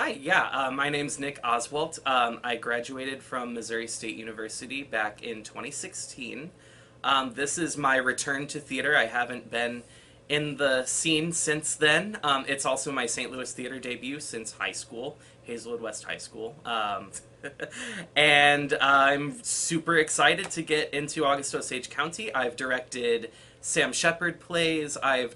My name's Nick Oswalt. I graduated from Missouri State University back in 2016. This is my return to theater. I haven't been in the scene since then. It's also my St. Louis theater debut since high school, Hazelwood West High School. And I'm super excited to get into August Osage County. I've directed Sam Shepard plays. I've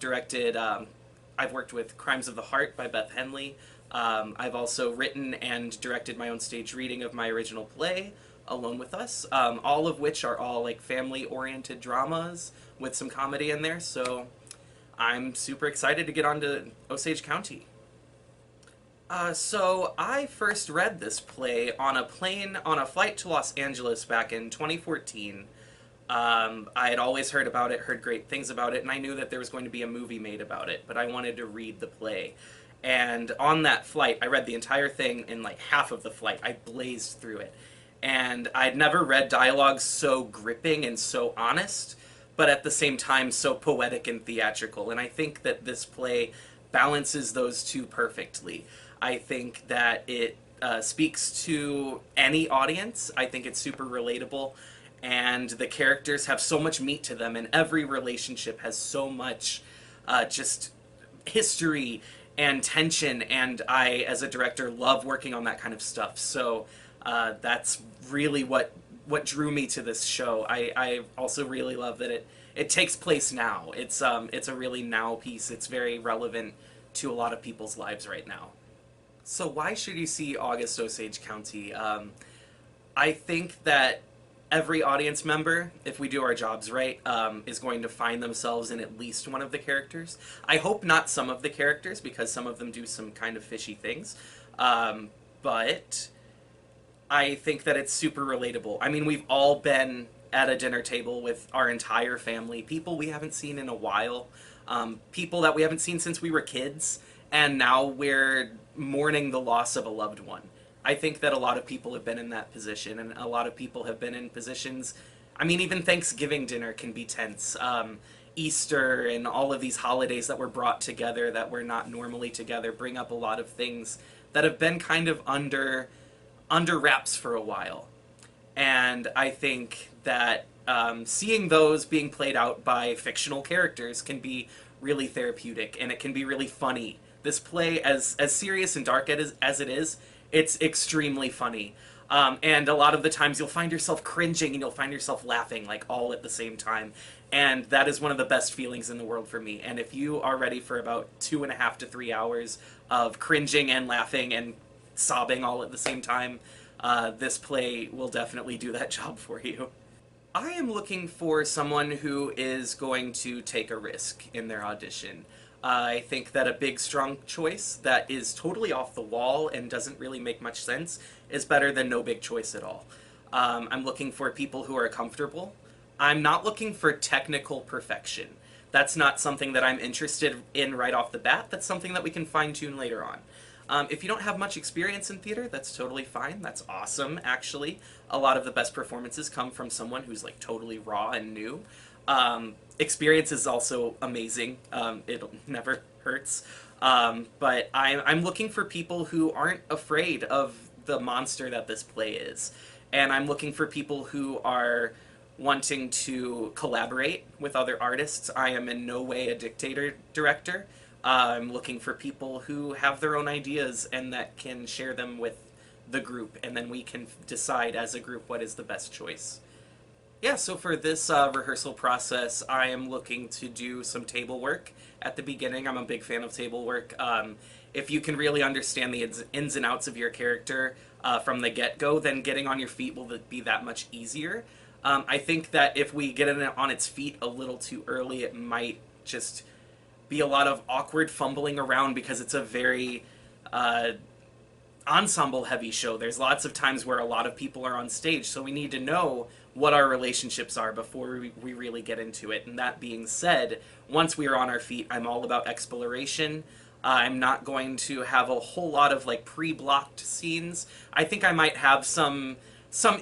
worked with Crimes of the Heart by Beth Henley. I've also written and directed my own stage reading of my original play, Alone with Us, all of which are all like family-oriented dramas with some comedy in there, so I'm super excited to get on to Osage County. So I first read this play on a plane on a flight to Los Angeles back in 2014. I had always heard about it, heard great things about it, and I knew that there was going to be a movie made about it, but I wanted to read the play. And on that flight, I read the entire thing in like half of the flight. I blazed through it. And I'd never read dialogue so gripping and so honest, but at the same time so poetic and theatrical. And I think that this play balances those two perfectly. I think that it speaks to any audience. I think it's super relatable. And the characters have so much meat to them, and every relationship has so much just history and tension, and I, as a director, love working on that kind of stuff. So that's really what drew me to this show. I also really love that it takes place now. It's a really now piece. It's very relevant to a lot of people's lives right now. So why should you see August Osage County? I think that every audience member, if we do our jobs right, is going to find themselves in at least one of the characters. I hope not some of the characters, because some of them do some kind of fishy things. But I think that it's super relatable. I mean, we've all been at a dinner table with our entire family, people we haven't seen in a while, people that we haven't seen since we were kids, and now we're mourning the loss of a loved one. I think that a lot of people have been in that position, and a lot of people have been in positions, I mean, even Thanksgiving dinner can be tense. Easter and all of these holidays that were brought together that were not normally together bring up a lot of things that have been kind of under wraps for a while. And I think that seeing those being played out by fictional characters can be really therapeutic, and it can be really funny. This play, as serious and dark as it is, it's extremely funny. And a lot of the times you'll find yourself cringing and you'll find yourself laughing, like, all at the same time. And that is one of the best feelings in the world for me. And if you are ready for about 2.5 to 3 hours of cringing and laughing and sobbing all at the same time, this play will definitely do that job for you. I am looking for someone who is going to take a risk in their audition. I think that a big, strong choice that is totally off the wall and doesn't really make much sense is better than no big choice at all. I'm looking for people who are comfortable. I'm not looking for technical perfection. That's not something that I'm interested in right off the bat. That's something that we can fine-tune later on. If you don't have much experience in theater, that's totally fine. That's awesome, actually. A lot of the best performances come from someone who's like totally raw and new. Experience is also amazing. It never hurts. But I'm looking for people who aren't afraid of the monster that this play is. And I'm looking for people who are wanting to collaborate with other artists. I am in no way a dictator director. I'm looking for people who have their own ideas and that can share them with the group, and then we can decide as a group what is the best choice. Yeah, so for this rehearsal process, I am looking to do some table work at the beginning. I'm a big fan of table work. If you can really understand the ins and outs of your character from the get-go, then getting on your feet will be that much easier. I think that if we get it on its feet a little too early, it might just be a lot of awkward fumbling around, because it's a very ensemble-heavy show. There's lots of times where a lot of people are on stage, so we need to know what our relationships are before we really get into it. And that being said, once we are on our feet, I'm all about exploration. I'm not going to have a whole lot of like pre-blocked scenes. I think I might have some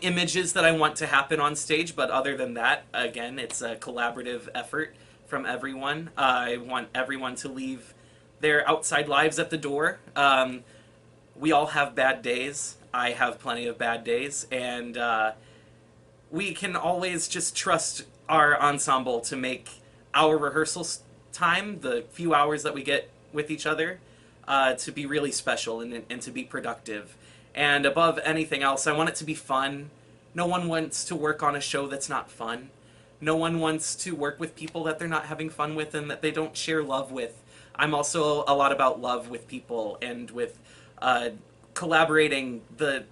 images that I want to happen on stage, but other than that, again, it's a collaborative effort from everyone. I want everyone to leave their outside lives at the door. we all have bad days. I have plenty of bad days, and we can always just trust our ensemble to make our rehearsal time, the few hours that we get with each other, to be really special and to be productive. And above anything else, I want it to be fun. No one wants to work on a show that's not fun. No one wants to work with people that they're not having fun with and that they don't share love with. I'm also a lot about love with people and with collaborating. The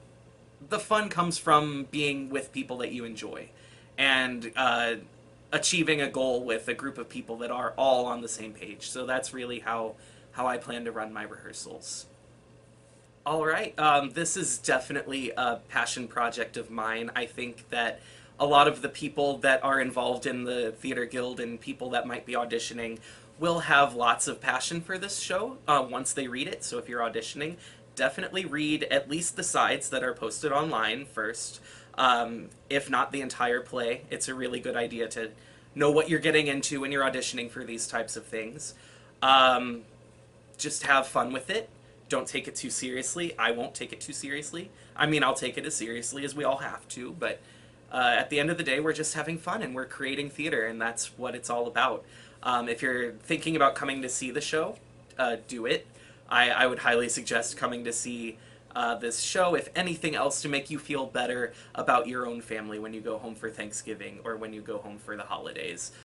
fun comes from being with people that you enjoy and achieving a goal with a group of people that are all on the same page. So that's really how I plan to run my rehearsals. All right. This is definitely a passion project of mine. I think that a lot of the people that are involved in the Theater Guild and people that might be auditioning will have lots of passion for this show once they read it. So if you're auditioning, definitely read at least the sides that are posted online first. If not the entire play, it's a really good idea to know what you're getting into when you're auditioning for these types of things. Just have fun with it. Don't take it too seriously. I won't take it too seriously. I mean, I'll take it as seriously as we all have to, but at the end of the day, we're just having fun and we're creating theater, and that's what it's all about. If you're thinking about coming to see the show, do it. I would highly suggest coming to see this show, if anything else, to make you feel better about your own family when you go home for Thanksgiving or when you go home for the holidays.